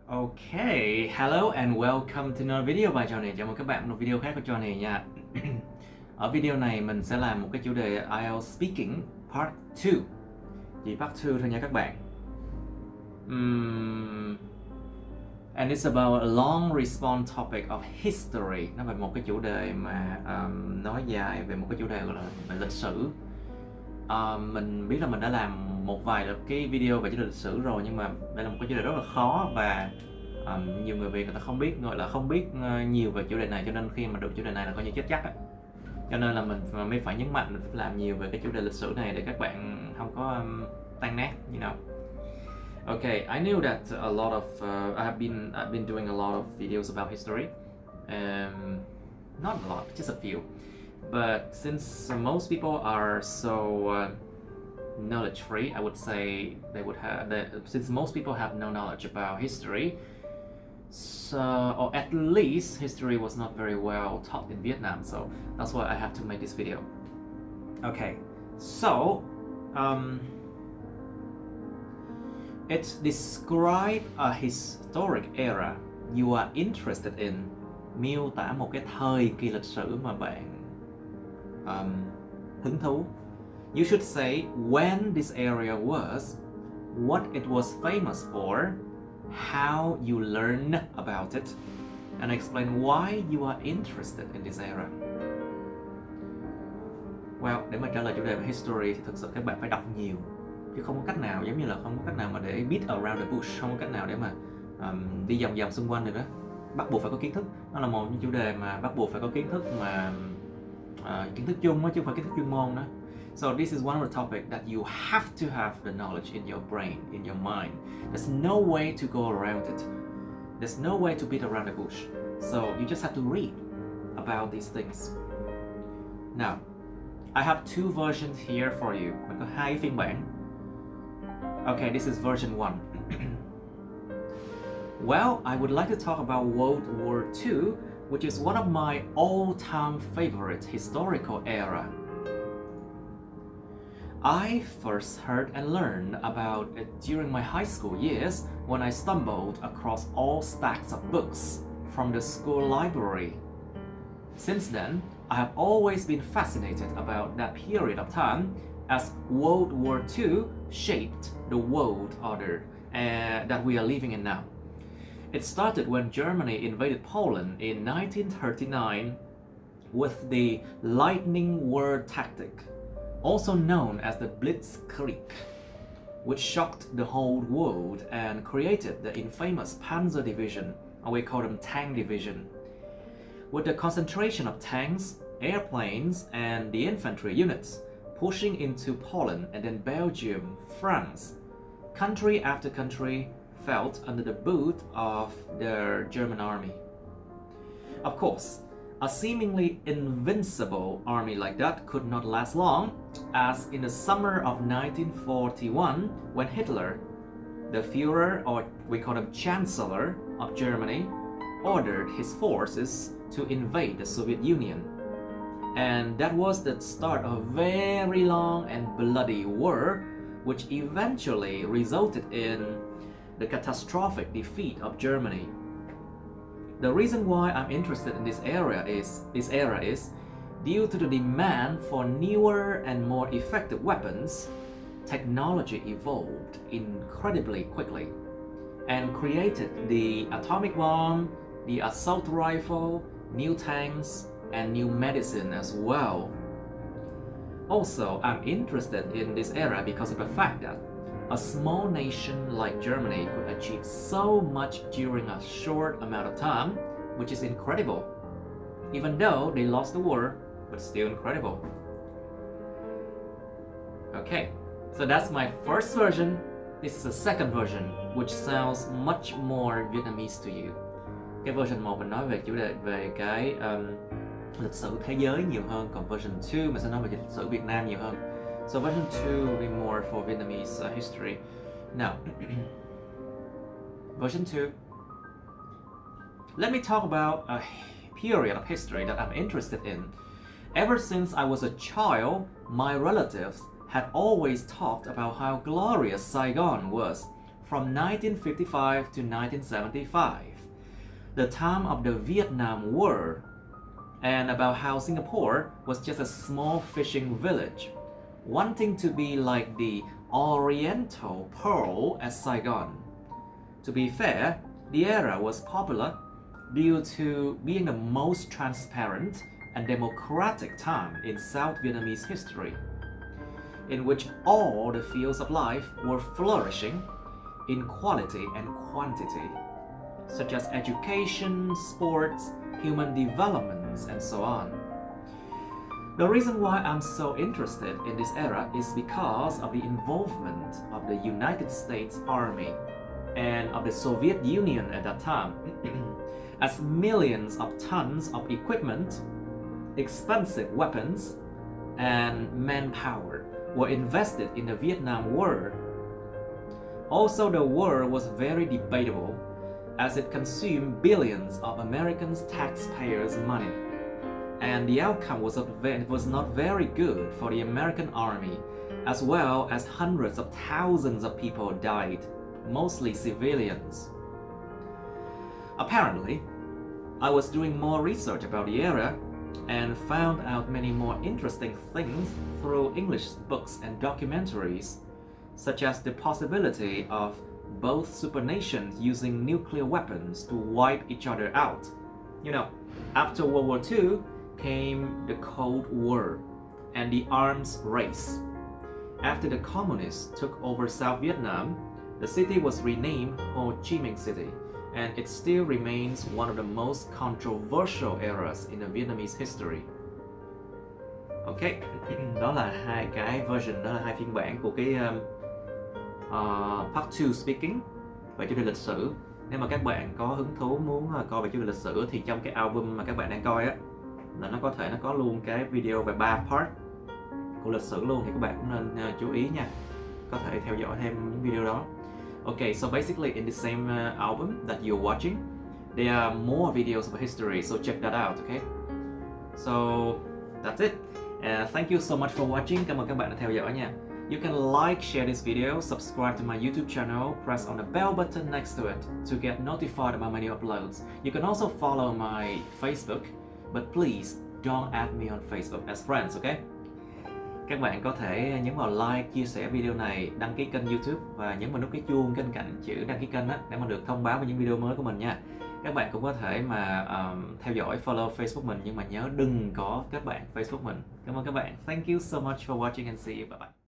Okay, hello and welcome to another video by Johnny. Chào mừng các bạn một video khác của Johnny nha. Ở video này mình sẽ làm một cái chủ đề IELTS Speaking Part 2. Chỉ Part 2 thôi nha các bạn. And it's about a long response topic of history. Nó về một cái chủ đề mà nói dài về một cái chủ đề gọi là về lịch sử. Mình biết là mình đã làm một vài cái video về chủ đề lịch sử rồi, nhưng mà đây là một cái chủ đề rất là khó và nhiều người Việt người ta không biết, gọi là không biết nhiều về chủ đề này, cho nên khi mà được chủ đề này là coi như chết chắc á. Cho nên là mình mới phải nhấn mạnh mình phải làm nhiều về cái chủ đề lịch sử này để các bạn không có tan nát, you know. Okay, I knew that a lot of I've been doing a lot of videos about history. Not a lot, just a few. But since most people are so knowledge free, I would say they would have that since most people have no knowledge about history, so or at least history was not very well taught in Vietnam, so that's why I have to make this video. Okay, so it describes a historic era you are interested in. Miêu tả một cái thời kỳ lịch sử mà bạn hứng thú. You should say when this area was, what it was famous for, how you learned about it, and explain why you are interested in this era. Well, để mà trả lời chủ đề về history thì thực sự các bạn phải đọc nhiều, chứ không có cách nào, giống như là không có cách nào mà để beat around the bush, không có cách nào để mà đi vòng vòng xung quanh được đó. Bắt buộc phải có kiến thức. Nó là một chủ đề mà bắt buộc phải có kiến thức mà kiến thức chung đó, chứ không phải kiến thức chuyên môn đó. So this is one of the topics that you have to have the knowledge in your brain, in your mind. There's no way to go around it. There's no way to beat around the bush. So you just have to read about these things. Now, I have two versions here for you. Mình có hai phiên bản. Okay, this is version 1. Well, I would like to talk about World War II, which is one of my all-time favorite historical era. I first heard and learned about it during my high school years when I stumbled across all stacks of books from the school library. Since then, I have always been fascinated about that period of time as World War II shaped the world order that we are living in now. It started when Germany invaded Poland in 1939 with the lightning word tactic, also known as the Blitzkrieg, which shocked the whole world and created the infamous Panzer Division, or we call them Tank Division. With the concentration of tanks, airplanes, and the infantry units pushing into Poland and then Belgium, France, country after country felt under the boot of the German army. Of course, a seemingly invincible army like that could not last long, as in the summer of 1941, when Hitler, the Führer, or we call him Chancellor of Germany, ordered his forces to invade the Soviet Union. And that was the start of a very long and bloody war, which eventually resulted in the catastrophic defeat of Germany. The reason why I'm interested in this era is due to the demand for newer and more effective weapons. Technology evolved incredibly quickly and created the atomic bomb, the assault rifle, new tanks, and new medicine as well. Also, I'm interested in this era because of the fact that a small nation like Germany could achieve so much during a short amount of time, which is incredible. Even though they lost the war, but still incredible. Okay, so that's my first version. This is the second version, which sounds much more Vietnamese to you. Cái version 1 mình nói về chủ đề về cái lịch sử thế giới nhiều hơn, còn version 2 mình sẽ nói về lịch sử Việt Nam nhiều hơn. So version 2 will be more for Vietnamese history. Now, version 2. Let me talk about a period of history that I'm interested in. Ever since I was a child, my relatives had always talked about how glorious Saigon was from 1955 to 1975, the time of the Vietnam War, and about how Singapore was just a small fishing village, wanting to be like the Oriental Pearl at Saigon. To be fair, the era was popular due to being the most transparent and democratic time in South Vietnamese history, in which all the fields of life were flourishing in quality and quantity, such as education, sports, human developments, and so on. The reason why I'm so interested in this era is because of the involvement of the United States Army and of the Soviet Union at that time, as millions of tons of equipment, expensive weapons, and manpower were invested in the Vietnam War. Also, the war was very debatable as it consumed billions of Americans' taxpayers' money, and the outcome was not very good for the American army, as well as hundreds of thousands of people died, mostly civilians. Apparently, I was doing more research about the era and found out many more interesting things through English books and documentaries, such as the possibility of both supernations using nuclear weapons to wipe each other out. You know, after World War II came the Cold War and the arms race. After the communists took over South Vietnam, the city was renamed Ho Chi Minh City, and it still remains one of the most controversial eras in the Vietnamese history. Ok, đó là hai cái version, đó là hai phiên bản của cái Part 2 Speaking về chủ đề lịch sử. Nếu mà các bạn có hứng thú muốn coi về chủ đề lịch sử thì trong cái album mà các bạn đang coi á, là nó có thể nó có luôn cái video về 3 part của lịch sử luôn, thì các bạn cũng nên chú ý nha, có thể theo dõi thêm những video đó. Okay, so basically in the same album that you're watching, there are more videos of history, so check that out, okay? So that's it. Thank you so much for watching. Cảm ơn các bạn đã theo dõi nha. You can like, share this video, subscribe to my YouTube channel, press on the bell button next to it to get notified about my new uploads. You can also follow my Facebook, but please don't add me on Facebook as friends, okay? Các bạn có thể nhấn vào like, chia sẻ video này, đăng ký kênh YouTube và nhấn vào nút cái chuông bên cạnh chữ đăng ký kênh đó, để mà được thông báo về những video mới của mình nha. Các bạn cũng có thể mà theo dõi, follow Facebook mình, nhưng mà nhớ đừng có kết bạn Facebook mình. Cảm ơn các bạn. Thank you so much for watching and see you. Bye bye.